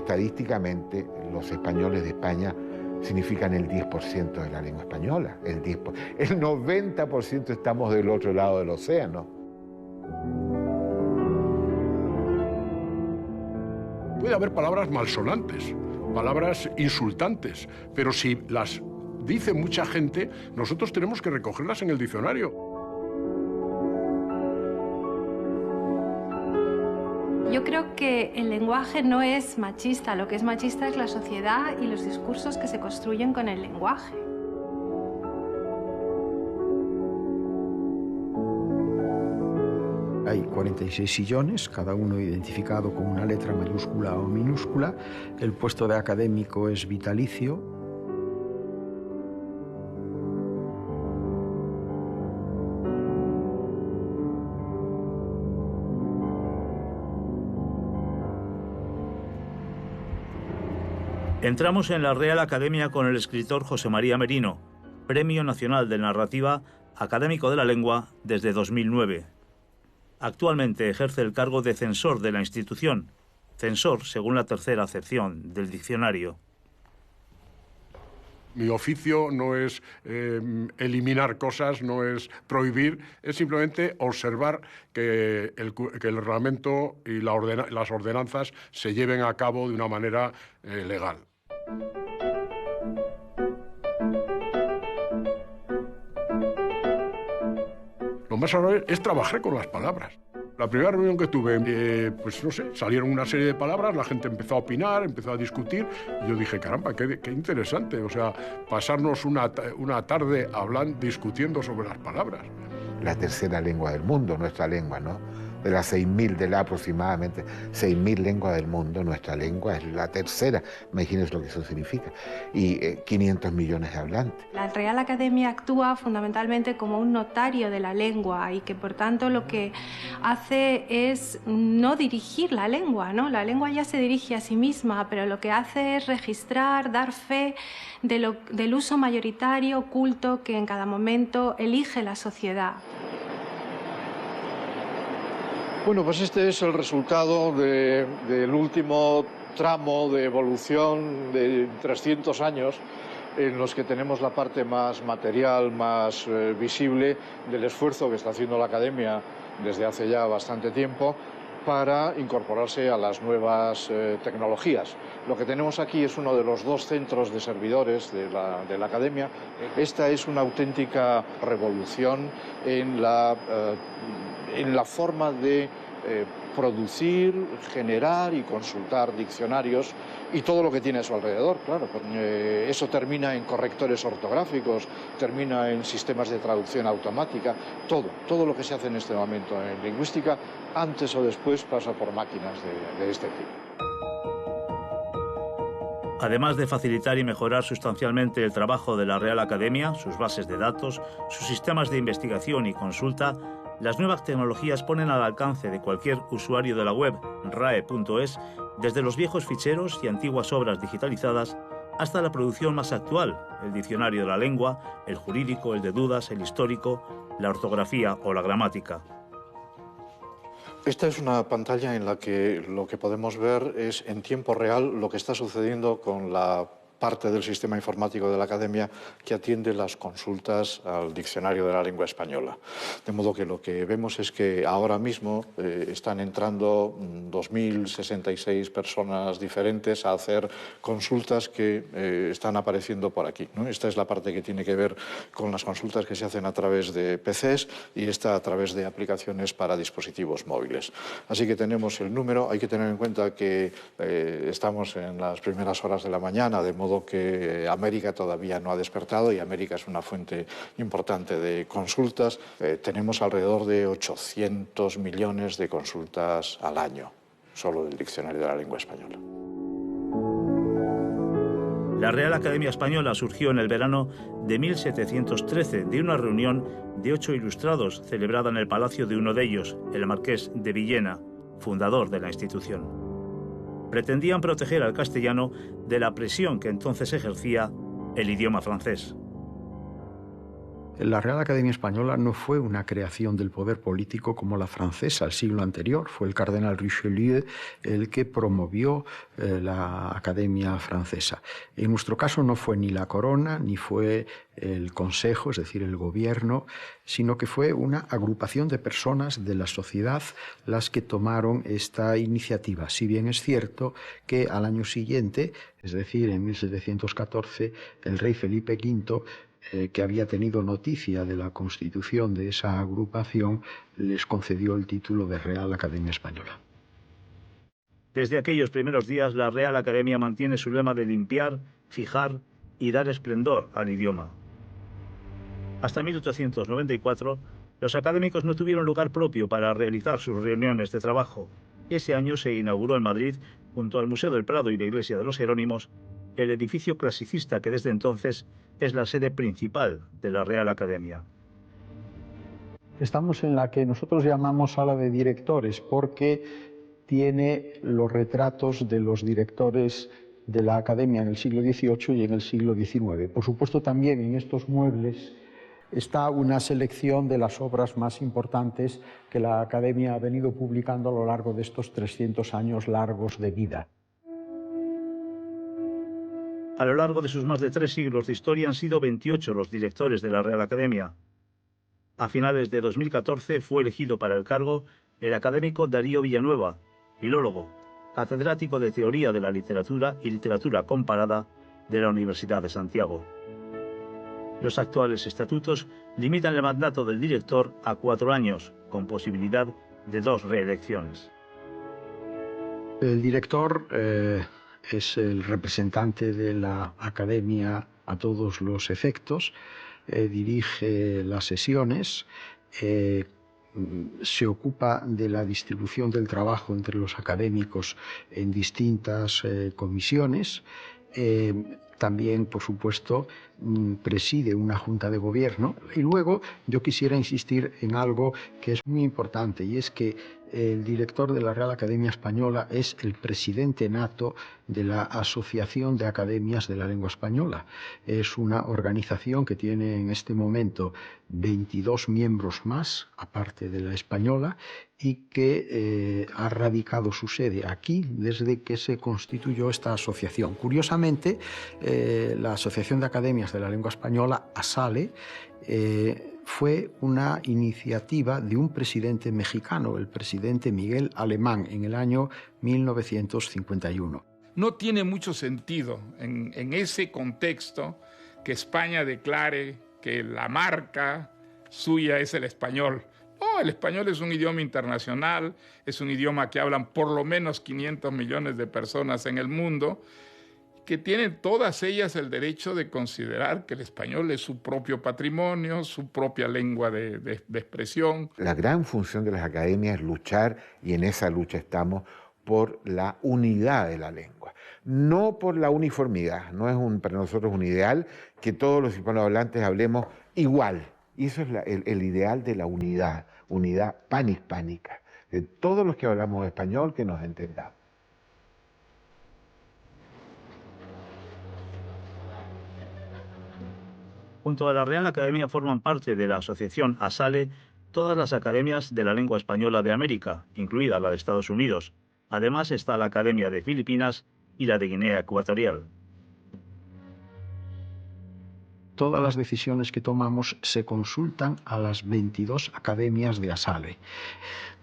estadísticamente los españoles de España significan el 10% de la lengua española. El 90% estamos del otro lado del océano. Puede haber palabras malsonantes, palabras insultantes, pero si las dice mucha gente, nosotros tenemos que recogerlas en el diccionario. Yo creo que el lenguaje no es machista, lo que es machista es la sociedad y los discursos que se construyen con el lenguaje. Hay 46 sillones, cada uno identificado con una letra mayúscula o minúscula. El puesto de académico es vitalicio. Entramos en la Real Academia con el escritor José María Merino, Premio Nacional de Narrativa, académico de la lengua desde 2009. Actualmente ejerce el cargo de censor de la institución, censor según la tercera acepción del diccionario. Mi oficio no es eliminar cosas, no es prohibir, es simplemente observar que el reglamento y las ordenanzas se lleven a cabo de una manera legal. Lo más agradable es trabajar con las palabras. La primera reunión que tuve, pues no sé, salieron una serie de palabras, la gente empezó a opinar, empezó a discutir, y yo dije, caramba, qué interesante, o sea, pasarnos una tarde hablando, discutiendo sobre las palabras. La tercera lengua del mundo, nuestra lengua, ¿no? De las 6.000, de las aproximadamente 6.000 lenguas del mundo, nuestra lengua es la tercera. Imagínense lo que eso significa. Y 500 millones de hablantes. La Real Academia actúa fundamentalmente como un notario de la lengua y que, por tanto, lo que hace es no dirigir la lengua, ¿no? La lengua ya se dirige a sí misma, pero lo que hace es registrar, dar fe del uso mayoritario, culto, que en cada momento elige la sociedad. Bueno, pues este es el resultado del último tramo de evolución de 300 años en los que tenemos la parte más material, más visible del esfuerzo que está haciendo la Academia desde hace ya bastante tiempo para incorporarse a las nuevas tecnologías. Lo que tenemos aquí es uno de los dos centros de servidores de la Academia. Esta es una auténtica revolución en la forma de producir, generar y consultar diccionarios y todo lo que tiene a su alrededor, claro. Eso termina en correctores ortográficos, termina en sistemas de traducción automática, todo lo que se hace en este momento en lingüística, antes o después pasa por máquinas de este tipo. Además de facilitar y mejorar sustancialmente el trabajo de la Real Academia, sus bases de datos, sus sistemas de investigación y consulta, las nuevas tecnologías ponen al alcance de cualquier usuario de la web rae.es, desde los viejos ficheros y antiguas obras digitalizadas hasta la producción más actual, el diccionario de la lengua, el jurídico, el de dudas, el histórico, la ortografía o la gramática. Esta es una pantalla en la que lo que podemos ver es en tiempo real lo que está sucediendo con la parte del sistema informático de la Academia que atiende las consultas al diccionario de la lengua española. De modo que lo que vemos es que ahora mismo están entrando 2.066 personas diferentes a hacer consultas que están apareciendo por aquí, ¿no? Esta es la parte que tiene que ver con las consultas que se hacen a través de PCs y esta a través de aplicaciones para dispositivos móviles. Así que tenemos el número, hay que tener en cuenta que estamos en las primeras horas de la mañana, de modo que América todavía no ha despertado y América es una fuente importante de consultas. Tenemos alrededor de 800 millones de consultas al año, solo del diccionario de la lengua española. La Real Academia Española surgió en el verano de 1713 de una reunión de 8 ilustrados celebrada en el palacio de uno de ellos, el marqués de Villena, fundador de la institución. Pretendían proteger al castellano de la presión que entonces ejercía el idioma francés. La Real Academia Española no fue una creación del poder político como la francesa el siglo anterior. Fue el cardenal Richelieu el que promovió la Academia Francesa. En nuestro caso no fue ni la corona, ni fue el consejo, es decir, el gobierno, sino que fue una agrupación de personas de la sociedad las que tomaron esta iniciativa. Si bien es cierto que al año siguiente, es decir, en 1714, el rey Felipe V, que había tenido noticia de la constitución de esa agrupación, les concedió el título de Real Academia Española. Desde aquellos primeros días, la Real Academia mantiene su lema de limpiar, fijar y dar esplendor al idioma. Hasta 1894, los académicos no tuvieron lugar propio para realizar sus reuniones de trabajo. Ese año se inauguró en Madrid, junto al Museo del Prado y la Iglesia de los Jerónimos, el edificio clasicista que desde entonces es la sede principal de la Real Academia. Estamos en la que nosotros llamamos sala de directores porque tiene los retratos de los directores de la Academia en el siglo XVIII y en el siglo XIX. Por supuesto, también en estos muebles está una selección de las obras más importantes que la Academia ha venido publicando a lo largo de estos 300 años largos de vida. A lo largo de sus más de 3 siglos de historia han sido 28 los directores de la Real Academia. A finales de 2014 fue elegido para el cargo el académico Darío Villanueva, filólogo, catedrático de Teoría de la Literatura y Literatura Comparada de la Universidad de Santiago. Los actuales estatutos limitan el mandato del director a 4 años, con posibilidad de 2 reelecciones. El director es el representante de la Academia a todos los efectos, dirige las sesiones, se ocupa de la distribución del trabajo entre los académicos en distintas comisiones. También, por supuesto, preside una junta de gobierno. Y luego yo quisiera insistir en algo que es muy importante, y es que el director de la Real Academia Española es el presidente nato de la Asociación de Academias de la Lengua Española. Es una organización que tiene en este momento 22 miembros más, aparte de la española, y que ha radicado su sede aquí desde que se constituyó esta asociación. Curiosamente, la Asociación de Academias de la Lengua Española, ASALE, fue una iniciativa de un presidente mexicano, el presidente Miguel Alemán, en el año 1951. No tiene mucho sentido en ese contexto que España declare que la marca suya es el español. No, el español es un idioma internacional, es un idioma que hablan por lo menos 500 millones de personas en el mundo, que tienen todas ellas el derecho de considerar que el español es su propio patrimonio, su propia lengua de expresión. La gran función de las academias es luchar, y en esa lucha estamos, por la unidad de la lengua, no por la uniformidad. No es para nosotros un ideal que todos los hispanohablantes hablemos igual. Y eso es el ideal de la unidad panhispánica, de todos los que hablamos español que nos entendamos. Junto a la Real Academia forman parte de la asociación ASALE todas las academias de la lengua española de América, incluida la de Estados Unidos. Además está la Academia de Filipinas y la de Guinea Ecuatorial. Todas las decisiones que tomamos se consultan a las 22 academias de ASALE,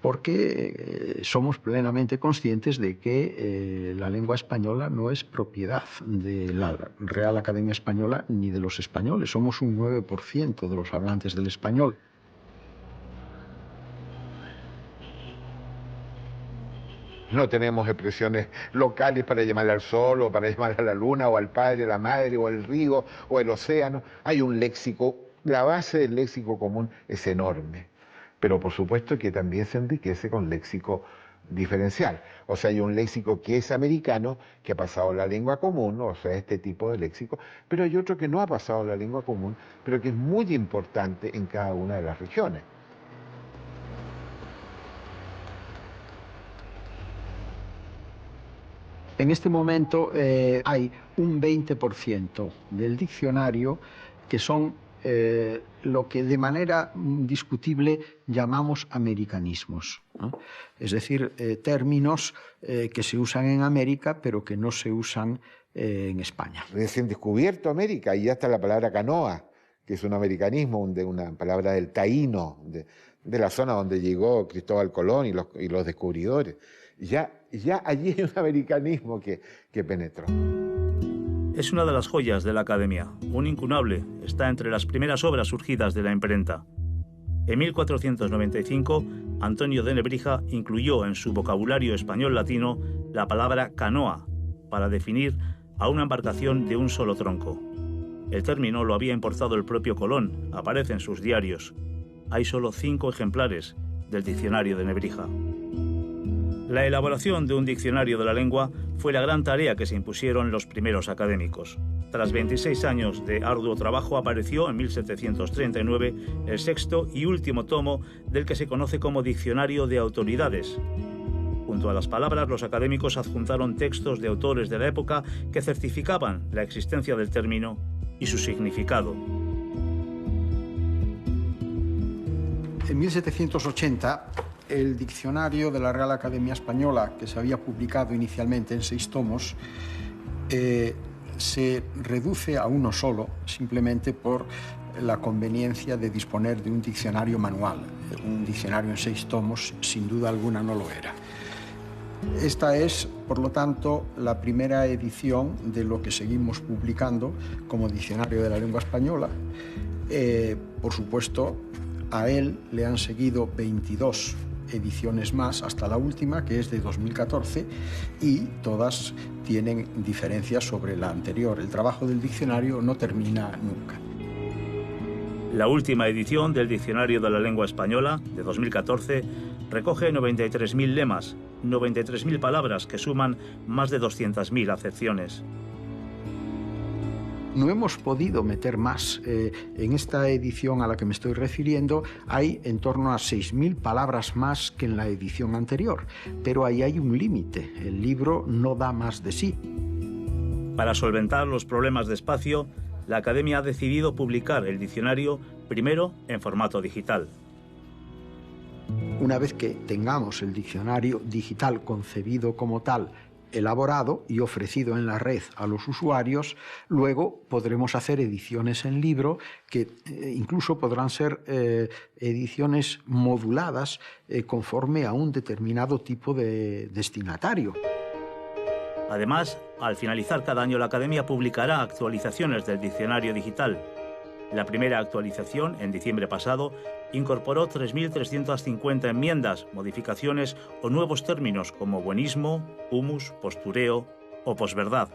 porque somos plenamente conscientes de que la lengua española no es propiedad de la Real Academia Española ni de los españoles. Somos un 9% de los hablantes del español. No tenemos expresiones locales para llamar al sol, o para llamar a la luna, o al padre, a la madre, o al río, o el océano. Hay un léxico, la base del léxico común es enorme, pero por supuesto que también se enriquece con léxico diferencial. O sea, hay un léxico que es americano, que ha pasado a la lengua común, o sea, este tipo de léxico, pero hay otro que no ha pasado a la lengua común, pero que es muy importante en cada una de las regiones. En este momento hay un 20% del diccionario que son lo que de manera discutible llamamos americanismos, ¿no? Es decir, términos que se usan en América pero que no se usan en España. Recién descubierto América, y ya está la palabra canoa, que es un americanismo, de una palabra del taíno, de la zona donde llegó Cristóbal Colón y los descubridores. Ya allí hay un americanismo que penetró. Es una de las joyas de la Academia, un incunable, está entre las primeras obras surgidas de la imprenta. En 1495, Antonio de Nebrija incluyó en su vocabulario español latino la palabra canoa para definir a una embarcación de un solo tronco. El término lo había importado el propio Colón, aparece en sus diarios. Hay solo 5 ejemplares del diccionario de Nebrija. La elaboración de un diccionario de la lengua fue la gran tarea que se impusieron los primeros académicos. Tras 26 años de arduo trabajo apareció en 1739 el 6º y último tomo del que se conoce como Diccionario de Autoridades. Junto a las palabras, los académicos adjuntaron textos de autores de la época que certificaban la existencia del término y su significado. En 1780, el diccionario de la Real Academia Española, que se había publicado inicialmente en 6 tomos, se reduce a uno solo, simplemente por la conveniencia de disponer de un diccionario manual. Un diccionario en 6 tomos, sin duda alguna, no lo era. Esta es, por lo tanto, la primera edición de lo que seguimos publicando como Diccionario de la Lengua Española. Por supuesto, a él le han seguido 22 ediciones más hasta la última, que es de 2014, y todas tienen diferencias sobre la anterior. El trabajo del diccionario no termina nunca. La última edición del Diccionario de la Lengua Española, de 2014, recoge 93.000 lemas, 93.000 palabras que suman más de 200.000 acepciones. No hemos podido meter más. En esta edición a la que me estoy refiriendo hay en torno a 6.000 palabras más que en la edición anterior, pero ahí hay un límite. El libro no da más de sí. Para solventar los problemas de espacio, la Academia ha decidido publicar el diccionario primero en formato digital. Una vez que tengamos el diccionario digital concebido como tal, elaborado y ofrecido en la red a los usuarios, luego podremos hacer ediciones en libro que incluso podrán ser ediciones moduladas conforme a un determinado tipo de destinatario. Además, al finalizar cada año la Academia publicará actualizaciones del diccionario digital. La primera actualización, en diciembre pasado, incorporó 3.350 enmiendas, modificaciones o nuevos términos como buenismo, humus, postureo o posverdad.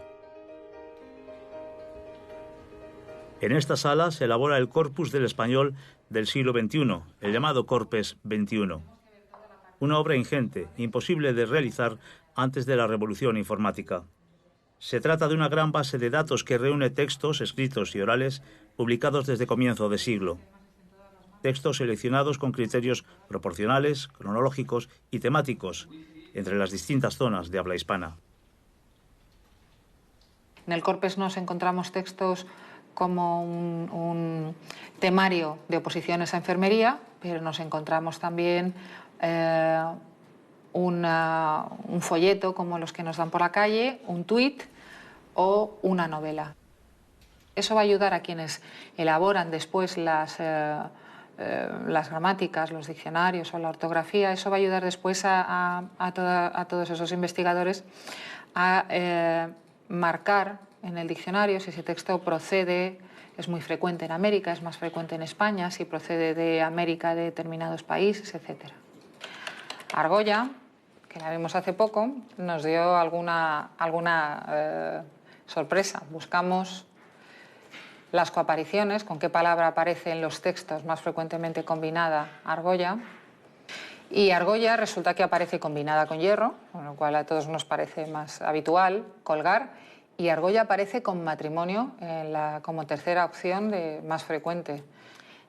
En esta sala se elabora el corpus del español del siglo XXI, el llamado Corpes XXI. Una obra ingente, imposible de realizar antes de la revolución informática. Se trata de una gran base de datos que reúne textos escritos y orales publicados desde comienzo de siglo. Textos seleccionados con criterios proporcionales, cronológicos y temáticos entre las distintas zonas de habla hispana. En el Corpes nos encontramos textos como un temario de oposiciones a enfermería, pero nos encontramos también un folleto como los que nos dan por la calle, un tuit o una novela. Eso va a ayudar a quienes elaboran después las gramáticas, los diccionarios o la ortografía. Eso va a ayudar después a todos esos investigadores a marcar en el diccionario si ese texto procede, es muy frecuente en América, es más frecuente en España, si procede de América, de determinados países, etc. Argolla, que la vimos hace poco, nos dio alguna sorpresa. Buscamos las coapariciones, con qué palabra aparece en los textos más frecuentemente combinada argolla. Y argolla resulta que aparece combinada con hierro, con lo cual a todos nos parece más habitual, colgar, y argolla aparece con matrimonio como tercera opción más frecuente.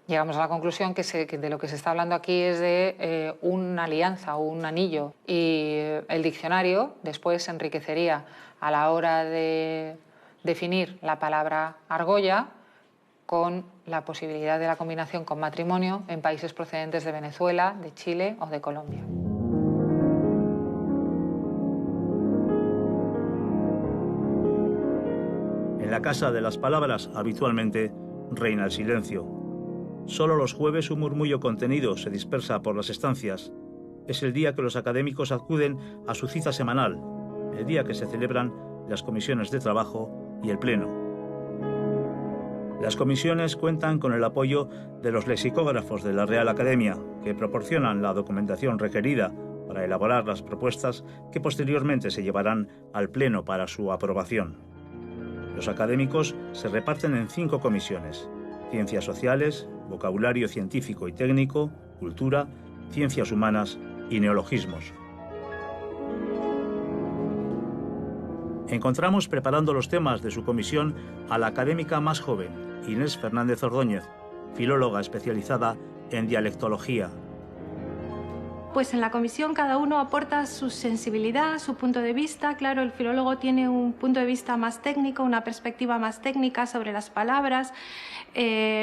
Llegamos a la conclusión que de lo que se está hablando aquí es de una alianza o un anillo, y el diccionario después se enriquecería a la hora de definir la palabra argolla con la posibilidad de la combinación con matrimonio en países procedentes de Venezuela, de Chile o de Colombia. En la Casa de las Palabras, habitualmente, reina el silencio. Solo los jueves un murmullo contenido se dispersa por las estancias. Es el día que los académicos acuden a su cita semanal, el día que se celebran las comisiones de trabajo y el pleno. Las comisiones cuentan con el apoyo de los lexicógrafos de la Real Academia, que proporcionan la documentación requerida para elaborar las propuestas que posteriormente se llevarán al pleno para su aprobación. Los académicos se reparten en 5 comisiones: Ciencias Sociales, Vocabulario Científico y Técnico, Cultura, Ciencias Humanas y Neologismos. Encontramos preparando los temas de su comisión a la académica más joven, Inés Fernández Ordóñez, filóloga especializada en dialectología. Pues en la comisión cada uno aporta su sensibilidad, su punto de vista. Claro, el filólogo tiene un punto de vista más técnico, una perspectiva más técnica sobre las palabras.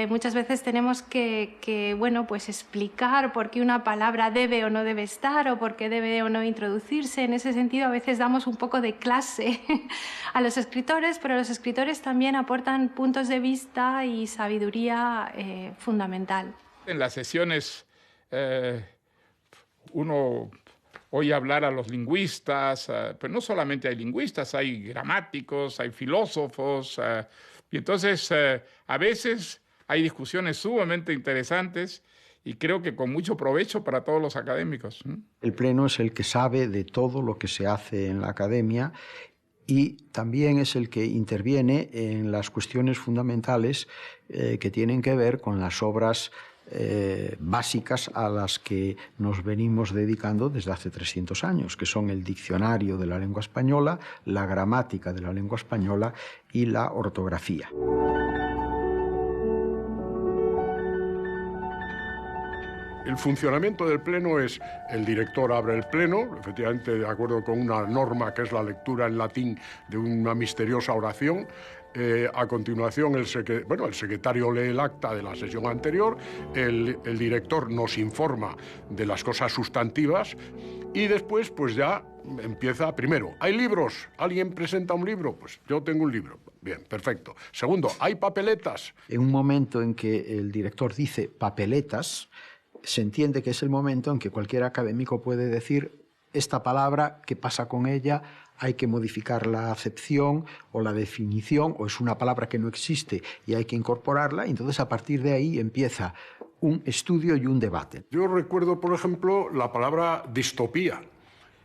Muchas veces tenemos que bueno, pues explicar por qué una palabra debe o no debe estar o por qué debe o no introducirse. En ese sentido, a veces damos un poco de clase a los escritores, pero los escritores también aportan puntos de vista y sabiduría fundamental. En las sesiones uno oye hablar a los lingüistas, pero no solamente hay lingüistas, hay gramáticos, hay filósofos, y entonces a veces hay discusiones sumamente interesantes y creo que con mucho provecho para todos los académicos. El Pleno es el que sabe de todo lo que se hace en la academia y también es el que interviene en las cuestiones fundamentales que tienen que ver con las obras básicas a las que nos venimos dedicando desde hace 300 años, que son el diccionario de la lengua española, la gramática de la lengua española y la ortografía. El funcionamiento del pleno es: el director abre el pleno, efectivamente de acuerdo con una norma que es la lectura en latín de una misteriosa oración. A continuación, el secretario lee el acta de la sesión anterior, el director nos informa de las cosas sustantivas y después pues ya empieza. Primero, ¿hay libros? ¿Alguien presenta un libro? Pues yo tengo un libro. Bien, perfecto. Segundo, ¿hay papeletas? En un momento en que el director dice papeletas, se entiende que es el momento en que cualquier académico puede decir: esta palabra, ¿qué pasa con ella? Hay que modificar la acepción o la definición, o es una palabra que no existe y hay que incorporarla. Entonces, a partir de ahí empieza un estudio y un debate. Yo recuerdo, por ejemplo, la palabra distopía,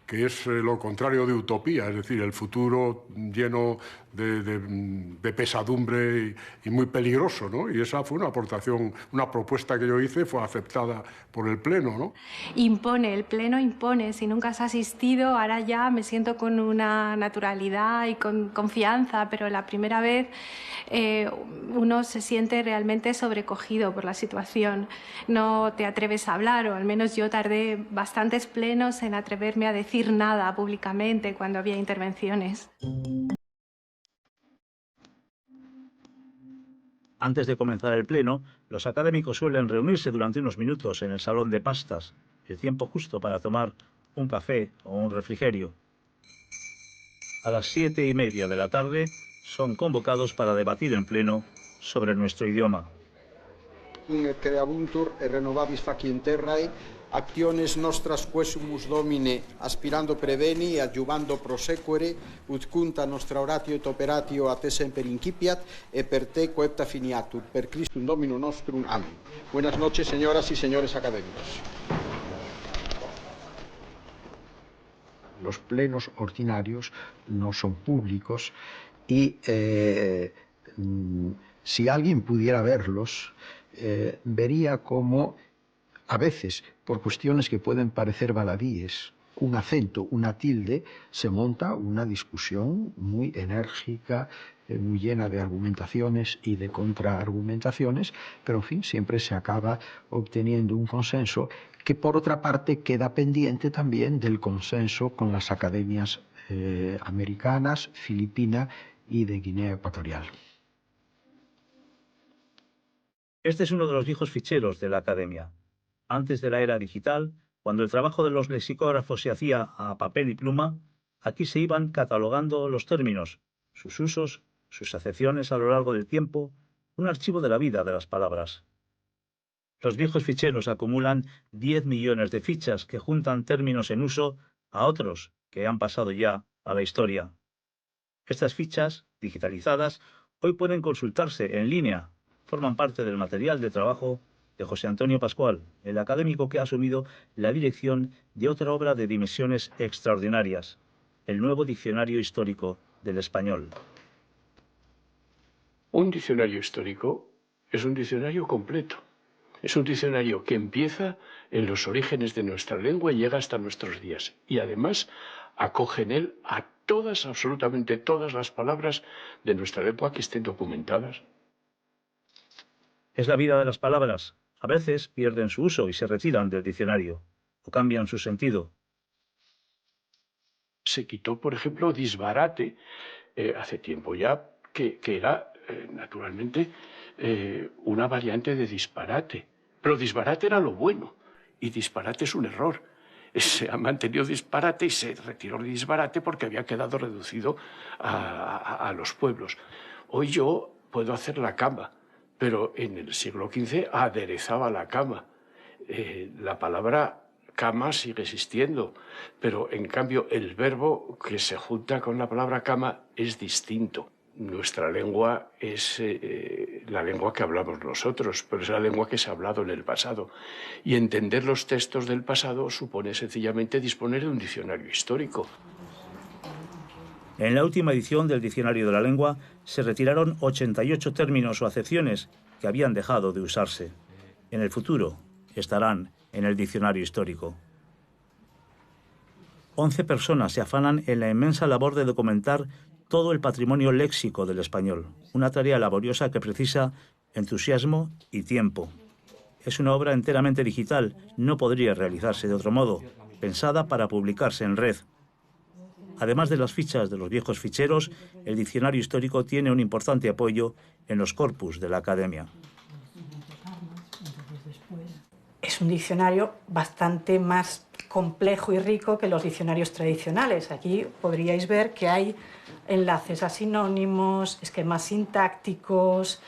que es lo contrario de utopía, es decir, el futuro lleno de pesadumbre y muy peligroso, ¿no? Y esa fue una aportación, una propuesta que yo hice, fue aceptada por el Pleno, ¿no? Impone, el Pleno impone. Si nunca has asistido, ahora ya me siento con una naturalidad y con confianza, pero la primera vez uno se siente realmente sobrecogido por la situación. No te atreves a hablar, o al menos yo tardé bastantes plenos en atreverme a decir nada públicamente cuando había intervenciones. Antes de comenzar el pleno, los académicos suelen reunirse durante unos minutos en el salón de pastas, el tiempo justo para tomar un café o un refrigerio. A las 7:30 de la tarde son convocados para debatir en pleno sobre nuestro idioma. Creabuntur e renovabis faciem terrae, actiones nostras quesumus domine, aspirando preveni e adjuvando prosequere, ut cunta nostra oratio et operatio a te semper incipiat, e per te coepta finiatur, per Christum Dominum nostrum. Amén. Buenas noches, señoras y señores académicos. Los plenos ordinarios no son públicos y si alguien pudiera verlos, vería cómo a veces, por cuestiones que pueden parecer baladíes, un acento, una tilde, se monta una discusión muy enérgica, muy llena de argumentaciones y de contraargumentaciones, pero en fin, siempre se acaba obteniendo un consenso que por otra parte queda pendiente también del consenso con las academias americanas, filipina y de Guinea Ecuatorial. Este es uno de los viejos ficheros de la Academia. Antes de la era digital, cuando el trabajo de los lexicógrafos se hacía a papel y pluma, aquí se iban catalogando los términos, sus usos, sus acepciones a lo largo del tiempo, un archivo de la vida de las palabras. Los viejos ficheros acumulan 10 millones de fichas que juntan términos en uso a otros que han pasado ya a la historia. Estas fichas, digitalizadas, hoy pueden consultarse en línea. Forman parte del material de trabajo de José Antonio Pascual, el académico que ha asumido la dirección de otra obra de dimensiones extraordinarias, el nuevo Diccionario Histórico del Español. Un diccionario histórico es un diccionario completo. Es un diccionario que empieza en los orígenes de nuestra lengua y llega hasta nuestros días. Y además acoge en él a todas, absolutamente todas las palabras de nuestra lengua que estén documentadas. Es la vida de las palabras. A veces pierden su uso y se retiran del diccionario, o cambian su sentido. Se quitó, por ejemplo, disbarate hace tiempo ya, que era, naturalmente, una variante de disparate. Pero disbarate era lo bueno, y disparate es un error. Se ha mantenido disparate y se retiró disbarate porque había quedado reducido a los pueblos. Hoy yo puedo hacer la cama, pero en el siglo XV aderezaba la cama. La palabra cama sigue existiendo, pero en cambio el verbo que se junta con la palabra cama es distinto. Nuestra lengua es la lengua que hablamos nosotros, pero es la lengua que se ha hablado en el pasado. Y entender los textos del pasado supone sencillamente disponer de un diccionario histórico. En la última edición del Diccionario de la Lengua se retiraron 88 términos o acepciones que habían dejado de usarse. En el futuro estarán en el Diccionario Histórico. 11 personas se afanan en la inmensa labor de documentar todo el patrimonio léxico del español, una tarea laboriosa que precisa entusiasmo y tiempo. Es una obra enteramente digital, no podría realizarse de otro modo, pensada para publicarse en red. Además de las fichas de los viejos ficheros, el diccionario histórico tiene un importante apoyo en los corpus de la Academia. Es un diccionario bastante más complejo y rico que los diccionarios tradicionales. Aquí podríais ver que hay enlaces a sinónimos, esquemas sintácticos,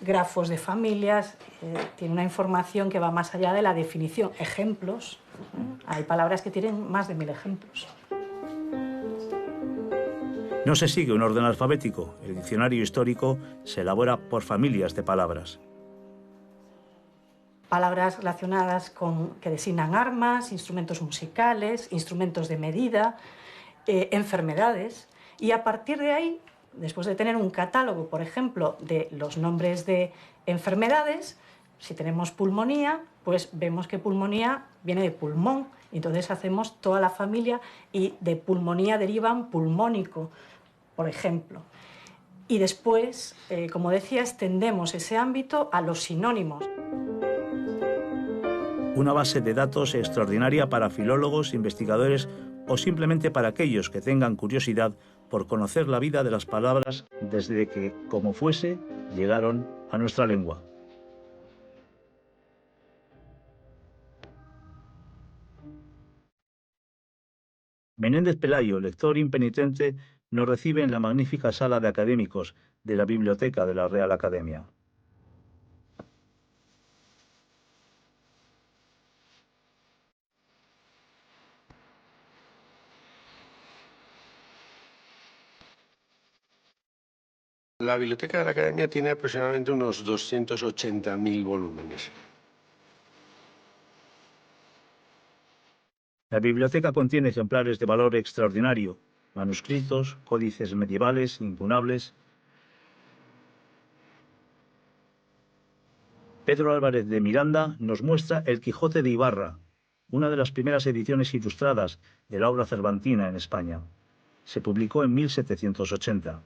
grafos de familias. Tiene una información que va más allá de la definición. Ejemplos. Hay palabras que tienen más de 1000 ejemplos. No se sigue un orden alfabético. El diccionario histórico se elabora por familias de palabras. Palabras relacionadas con que designan armas, instrumentos musicales, instrumentos de medida, enfermedades. Y a partir de ahí, después de tener un catálogo, por ejemplo, de los nombres de enfermedades, si tenemos pulmonía, pues vemos que pulmonía viene de pulmón. Entonces hacemos toda la familia y de pulmonía derivan pulmónico, por ejemplo. Y después, como decía, extendemos ese ámbito a los sinónimos. Una base de datos extraordinaria para filólogos, investigadores o simplemente para aquellos que tengan curiosidad por conocer la vida de las palabras desde que, como fuese, llegaron a nuestra lengua. Menéndez Pelayo, lector impenitente, nos recibe en la magnífica sala de académicos de la Biblioteca de la Real Academia. La Biblioteca de la Academia tiene aproximadamente unos 280.000 volúmenes. La biblioteca contiene ejemplares de valor extraordinario, manuscritos, códices medievales, incunables. Pedro Álvarez de Miranda nos muestra El Quijote de Ibarra, una de las primeras ediciones ilustradas de la obra cervantina en España. Se publicó en 1780.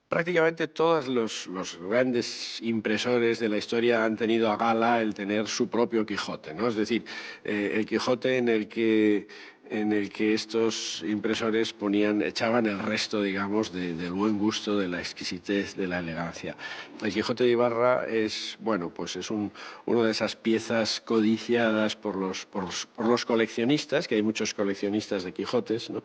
Prácticamente todos los grandes impresores de la historia han tenido a gala el tener su propio Quijote, ¿no? Es decir, el Quijote en el que en el que estos impresores echaban el resto, digamos, del buen gusto, de la exquisitez, de la elegancia. El Quijote de Ibarra es, bueno, pues es una de esas piezas codiciadas por los coleccionistas, que hay muchos coleccionistas de Quijotes, ¿no?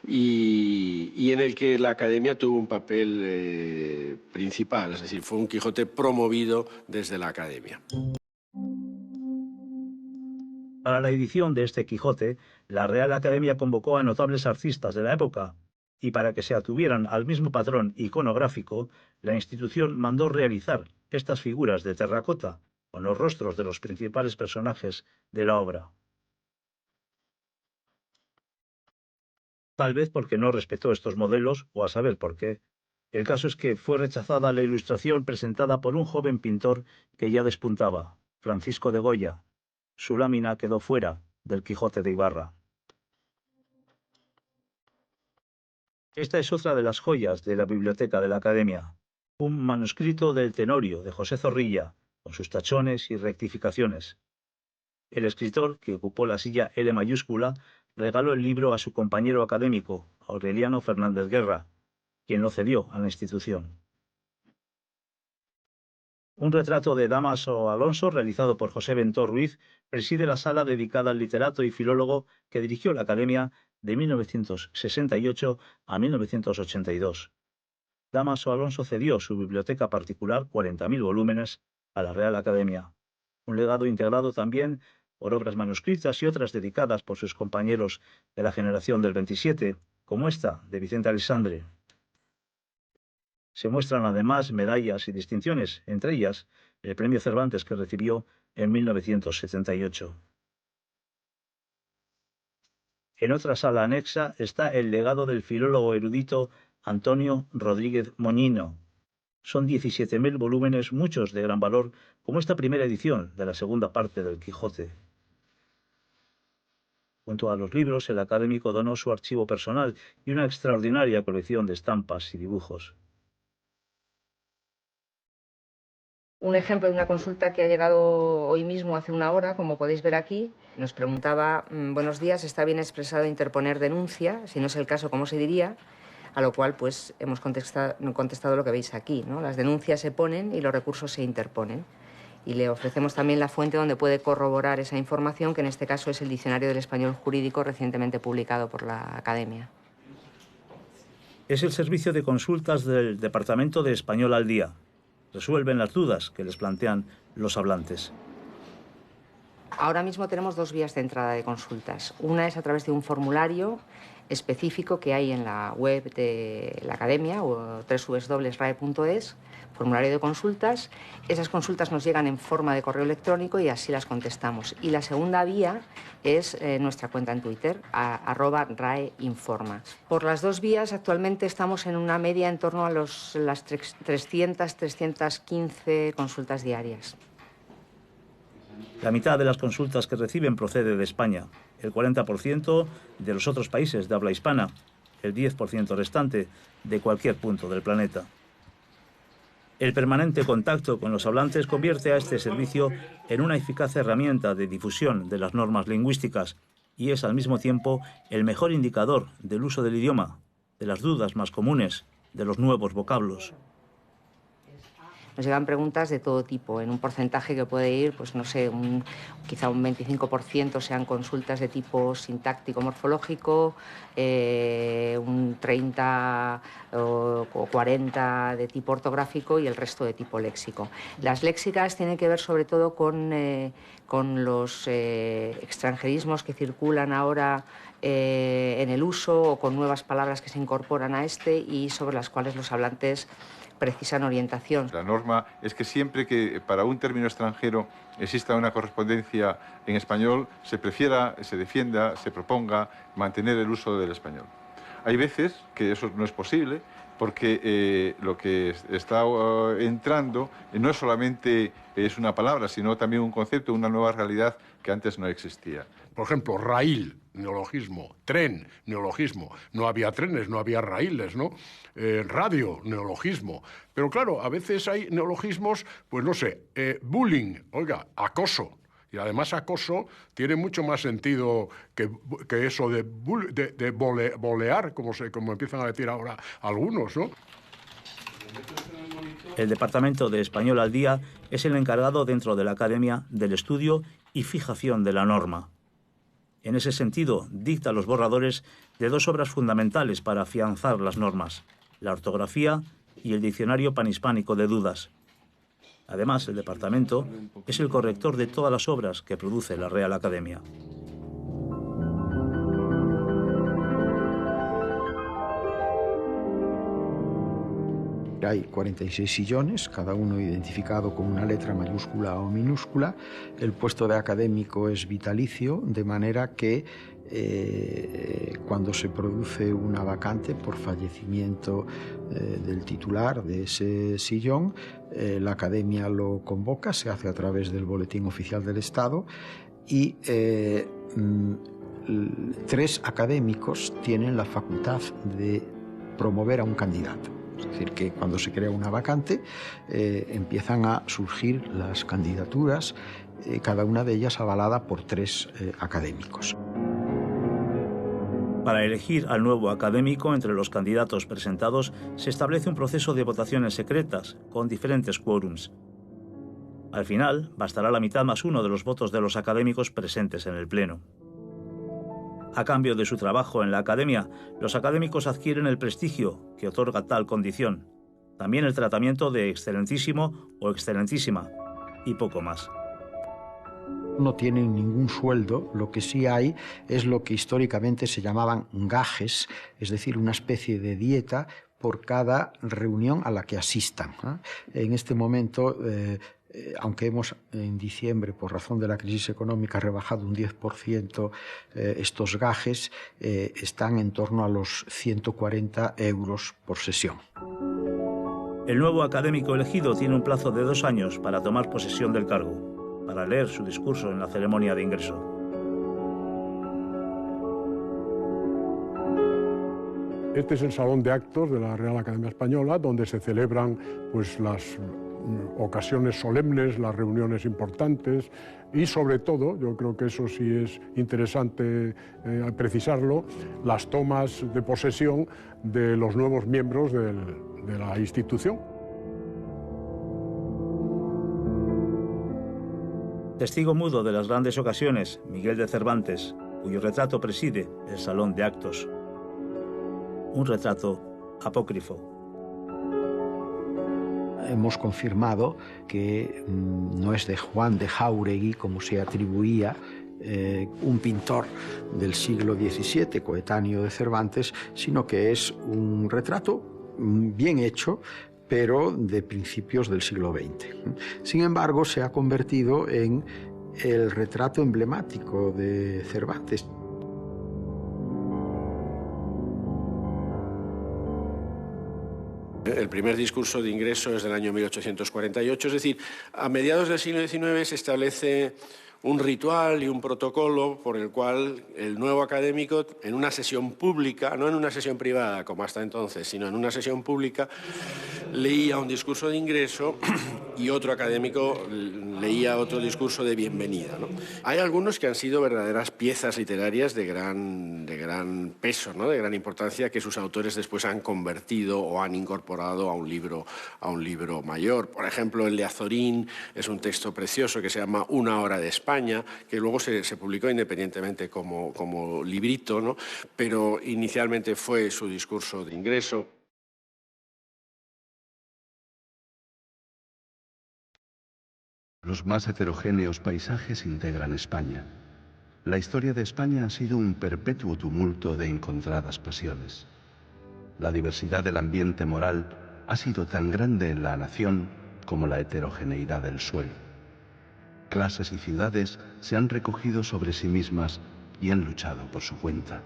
y en el que la Academia tuvo un papel principal, es decir, fue un Quijote promovido desde la Academia. Para la edición de este Quijote, la Real Academia convocó a notables artistas de la época, y para que se atuvieran al mismo patrón iconográfico, la institución mandó realizar estas figuras de terracota con los rostros de los principales personajes de la obra. Tal vez porque no respetó estos modelos, o a saber por qué. El caso es que fue rechazada la ilustración presentada por un joven pintor que ya despuntaba, Francisco de Goya. Su lámina quedó fuera del Quijote de Ibarra. Esta es otra de las joyas de la biblioteca de la Academia, un manuscrito del Tenorio de José Zorrilla, con sus tachones y rectificaciones. El escritor, que ocupó la silla L mayúscula, regaló el libro a su compañero académico, Aureliano Fernández Guerra, quien lo cedió a la institución. Un retrato de Dámaso Alonso, realizado por José Bentó Ruiz, preside la sala dedicada al literato y filólogo que dirigió la Academia de 1968 a 1982. Dámaso Alonso cedió su biblioteca particular, 40.000 volúmenes, a la Real Academia. Un legado integrado también por obras manuscritas y otras dedicadas por sus compañeros de la generación del 27, como esta de Vicente Aleixandre. Se muestran además medallas y distinciones, entre ellas el Premio Cervantes que recibió en 1978. En otra sala anexa está el legado del filólogo erudito Antonio Rodríguez Moñino. Son 17.000 volúmenes, muchos de gran valor, como esta primera edición de la segunda parte del Quijote. Junto a los libros, el académico donó su archivo personal y una extraordinaria colección de estampas y dibujos. Un ejemplo de una consulta que ha llegado hoy mismo, hace una hora, como podéis ver aquí. Nos preguntaba, buenos días, ¿está bien expresado interponer denuncia? Si no es el caso, ¿cómo se diría? A lo cual, pues, hemos contestado lo que veis aquí, ¿no? Las denuncias se ponen y los recursos se interponen. Y le ofrecemos también la fuente donde puede corroborar esa información, que en este caso es el Diccionario del Español Jurídico, recientemente publicado por la Academia. Es el servicio de consultas del Departamento de Español al Día. Resuelven las dudas que les plantean los hablantes. Ahora mismo tenemos dos vías de entrada de consultas. Una es a través de un formulario específico que hay en la web de la Academia, o www.rae.es, formulario de consultas. Esas consultas nos llegan en forma de correo electrónico y así las contestamos. Y la segunda vía es nuestra cuenta en Twitter, @RaeInforma. Por las dos vías actualmente estamos en una media en torno a las 300-315 consultas diarias. La mitad de las consultas que reciben procede de España, el 40% de los otros países de habla hispana, el 10% restante de cualquier punto del planeta. El permanente contacto con los hablantes convierte a este servicio en una eficaz herramienta de difusión de las normas lingüísticas y es al mismo tiempo el mejor indicador del uso del idioma, de las dudas más comunes, de los nuevos vocablos. Nos llegan preguntas de todo tipo, en un porcentaje que puede ir, pues no sé, quizá un 25% sean consultas de tipo sintáctico-morfológico, un 30 o 40 de tipo ortográfico y el resto de tipo léxico. Las léxicas tienen que ver sobre todo con los extranjerismos que circulan ahora en el uso o con nuevas palabras que se incorporan a este y sobre las cuales los hablantes precisan orientación. La norma es que siempre que para un término extranjero exista una correspondencia en español, se prefiera, se defienda, se proponga mantener el uso del español. Hay veces que eso no es posible porque lo que está entrando no es solamente es una palabra, sino también un concepto, una nueva realidad que antes no existía. Por ejemplo, raíl, neologismo, tren, neologismo. No había trenes, no había raíles, ¿no? Radio, neologismo. Pero claro, a veces hay neologismos, pues no sé, bullying, oiga, acoso. Y además acoso tiene mucho más sentido que eso de bolear, como empiezan a decir ahora algunos, ¿no? El Departamento de Español al Día es el encargado dentro de la Academia del estudio y fijación de la norma. En ese sentido, dicta los borradores de dos obras fundamentales para afianzar las normas: la ortografía y el Diccionario Panhispánico de Dudas. Además, el departamento es el corrector de todas las obras que produce la Real Academia. Hay 46 sillones, cada uno identificado con una letra mayúscula o minúscula. El puesto de académico es vitalicio, de manera que cuando se produce una vacante por fallecimiento del titular de ese sillón, la Academia lo convoca, se hace a través del Boletín Oficial del Estado y 3 académicos tienen la facultad de promover a un candidato. Es decir, que cuando se crea una vacante empiezan a surgir las candidaturas, cada una de ellas avalada por 3 académicos. Para elegir al nuevo académico entre los candidatos presentados se establece un proceso de votaciones secretas con diferentes quórums. Al final, bastará la mitad más 1 de los votos de los académicos presentes en el Pleno. A cambio de su trabajo en la Academia, los académicos adquieren el prestigio que otorga tal condición, también el tratamiento de excelentísimo o excelentísima, y poco más. No tienen ningún sueldo, lo que sí hay es lo que históricamente se llamaban gajes, es decir, una especie de dieta por cada reunión a la que asistan. En este momento, aunque hemos en diciembre, por razón de la crisis económica, rebajado un 10% estos gajes, están en torno a los 140 euros por sesión. El nuevo académico elegido tiene un plazo de 2 años para tomar posesión del cargo, para leer su discurso en la ceremonia de ingreso. Este es el salón de actos de la Real Academia Española, donde se celebran pues, las ocasiones solemnes, las reuniones importantes y, sobre todo, yo creo que eso sí es interesante precisarlo, las tomas de posesión de los nuevos miembros de la institución. Testigo mudo de las grandes ocasiones, Miguel de Cervantes, cuyo retrato preside el salón de actos. Un retrato apócrifo. Hemos confirmado que no es de Juan de Jáuregui, como se atribuía, un pintor del siglo XVII, coetáneo de Cervantes, sino que es un retrato bien hecho, pero de principios del siglo XX. Sin embargo, se ha convertido en el retrato emblemático de Cervantes. El primer discurso de ingreso es del año 1848, es decir, a mediados del siglo XIX se establece un ritual y un protocolo por el cual el nuevo académico, en una sesión pública, no en una sesión privada como hasta entonces, sino en una sesión pública, leía un discurso de ingreso y otro académico leía otro discurso de bienvenida, ¿no? Hay algunos que han sido verdaderas piezas literarias de gran peso, ¿no? De gran importancia, que sus autores después han convertido o han incorporado a un libro mayor. Por ejemplo, el de Azorín es un texto precioso que se llama Una hora de España, que luego se publicó independientemente como librito, ¿no? Pero inicialmente fue su discurso de ingreso. Los más heterogéneos paisajes integran España. La historia de España ha sido un perpetuo tumulto de encontradas pasiones. La diversidad del ambiente moral ha sido tan grande en la nación como la heterogeneidad del suelo. Clases y ciudades se han recogido sobre sí mismas y han luchado por su cuenta.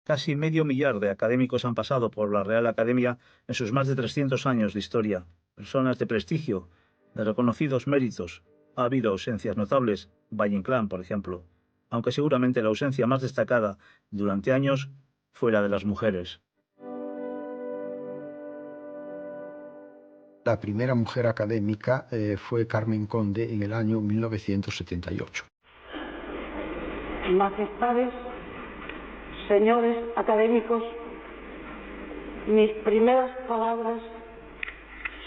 Casi medio millar de académicos han pasado por la Real Academia en sus más de 300 años de historia. Personas de prestigio, de reconocidos méritos. Ha habido ausencias notables, Valle Inclán, por ejemplo, aunque seguramente la ausencia más destacada durante años fue la de las mujeres. La primera mujer académica fue Carmen Conde en el año 1978. Majestades, señores académicos, mis primeras palabras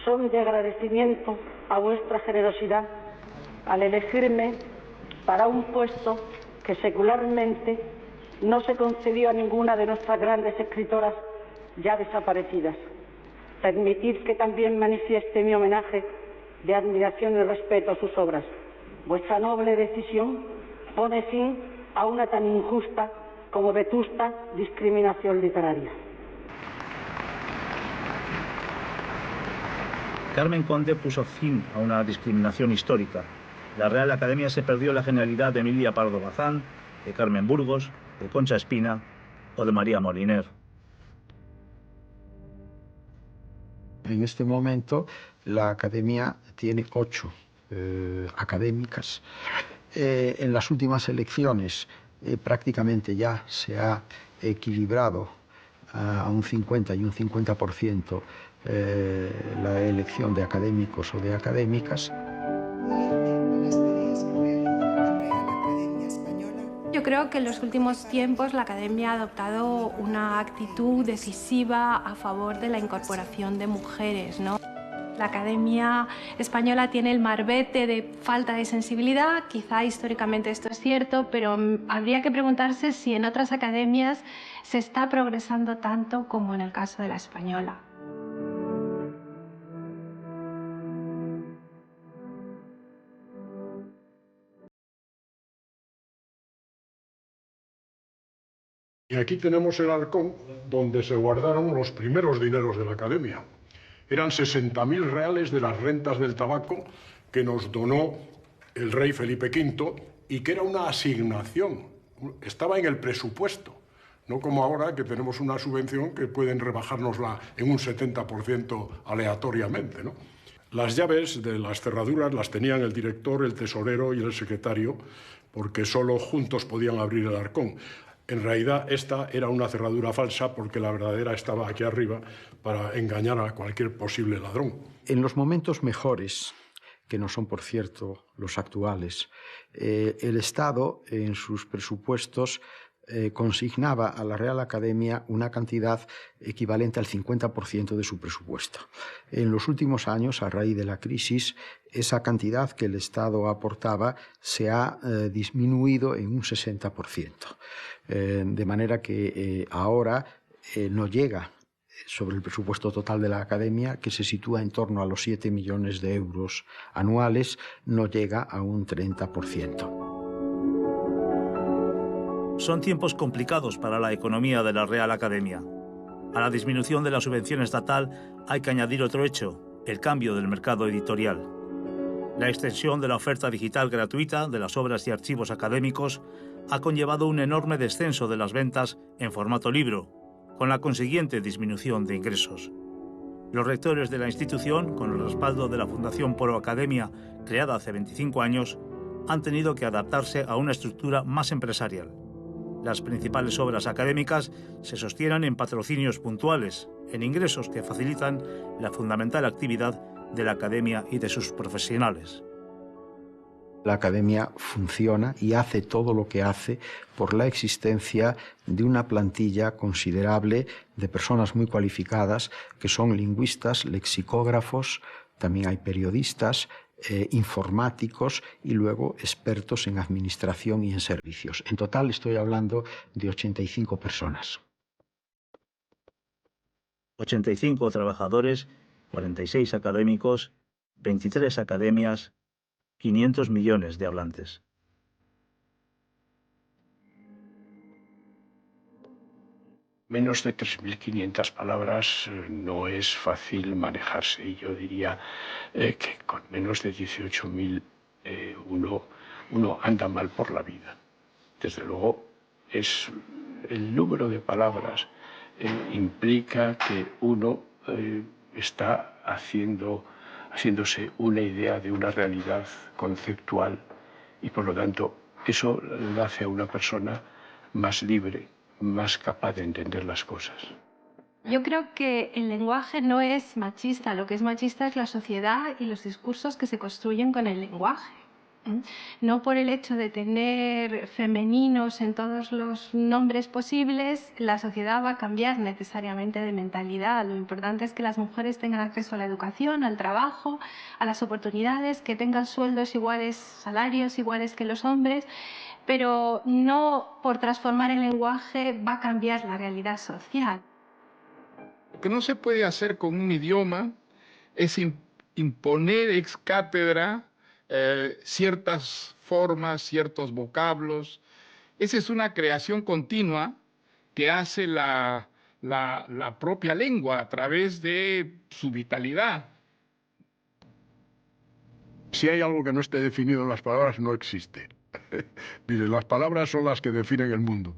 son de agradecimiento a vuestra generosidad al elegirme para un puesto que secularmente no se concedió a ninguna de nuestras grandes escritoras ya desaparecidas. Permitid que también manifieste mi homenaje de admiración y respeto a sus obras. Vuestra noble decisión pone fin a una tan injusta como vetusta discriminación literaria. Carmen Conde puso fin a una discriminación histórica. La Real Academia se perdió la genialidad de Emilia Pardo Bazán, de Carmen Burgos, de Concha Espina o de María Moliner. En este momento la Academia tiene 8 académicas. En las últimas elecciones prácticamente ya se ha equilibrado a un 50 y un 50% la elección de académicos o de académicas. Yo creo que en los últimos tiempos la Academia ha adoptado una actitud decisiva a favor de la incorporación de mujeres, ¿no? La Academia Española tiene el marbete de falta de sensibilidad, quizá históricamente esto es cierto, pero habría que preguntarse si en otras academias se está progresando tanto como en el caso de la española. Y aquí tenemos el arcón donde se guardaron los primeros dineros de la Academia. Eran 60.000 reales de las rentas del tabaco que nos donó el rey Felipe V y que era una asignación, estaba en el presupuesto, no como ahora que tenemos una subvención que pueden rebajárnosla en un 70% aleatoriamente, ¿no? Las llaves de las cerraduras las tenían el director, el tesorero y el secretario, porque solo juntos podían abrir el arcón. En realidad esta era una cerradura falsa porque la verdadera estaba aquí arriba para engañar a cualquier posible ladrón. En los momentos mejores, que no son por cierto los actuales, el Estado en sus presupuestos consignaba a la Real Academia una cantidad equivalente al 50% de su presupuesto. En los últimos años, a raíz de la crisis, esa cantidad que el Estado aportaba se ha disminuido en un 60%. De manera que ahora no llega sobre el presupuesto total de la Academia, que se sitúa en torno a los 7 millones de euros anuales, no llega a un 30%. Son tiempos complicados para la economía de la Real Academia. A la disminución de la subvención estatal hay que añadir otro hecho, el cambio del mercado editorial. La extensión de la oferta digital gratuita de las obras y archivos académicos ha conllevado un enorme descenso de las ventas en formato libro, con la consiguiente disminución de ingresos. Los rectores de la institución, con el respaldo de la Fundación Pro Academia, creada hace 25 años, han tenido que adaptarse a una estructura más empresarial. Las principales obras académicas se sostienen en patrocinios puntuales, en ingresos que facilitan la fundamental actividad de la Academia y de sus profesionales. La Academia funciona y hace todo lo que hace por la existencia de una plantilla considerable de personas muy cualificadas que son lingüistas, lexicógrafos, también hay periodistas, informáticos y luego expertos en administración y en servicios. En total estoy hablando de 85 personas. 85 trabajadores, 46 académicos, 23 academias, 500 millones de hablantes. Menos de 3.500 palabras no es fácil manejarse y yo diría que con menos de 18.000 uno anda mal por la vida. Desde luego, el número de palabras implica que uno está haciéndose una idea de una realidad conceptual y por lo tanto eso le hace a una persona más libre, más capaz de entender las cosas. Yo creo que el lenguaje no es machista, lo que es machista es la sociedad y los discursos que se construyen con el lenguaje. No por el hecho de tener femeninos en todos los nombres posibles, la sociedad va a cambiar necesariamente de mentalidad. Lo importante es que las mujeres tengan acceso a la educación, al trabajo, a las oportunidades, que tengan sueldos iguales, salarios iguales que los hombres, pero no por transformar el lenguaje va a cambiar la realidad social. Lo que no se puede hacer con un idioma es imponer ex cátedra ciertas formas, ciertos vocablos. Esa es una creación continua que hace la propia lengua a través de su vitalidad. Si hay algo que no esté definido en las palabras, no existe. Mire, las palabras son las que definen el mundo.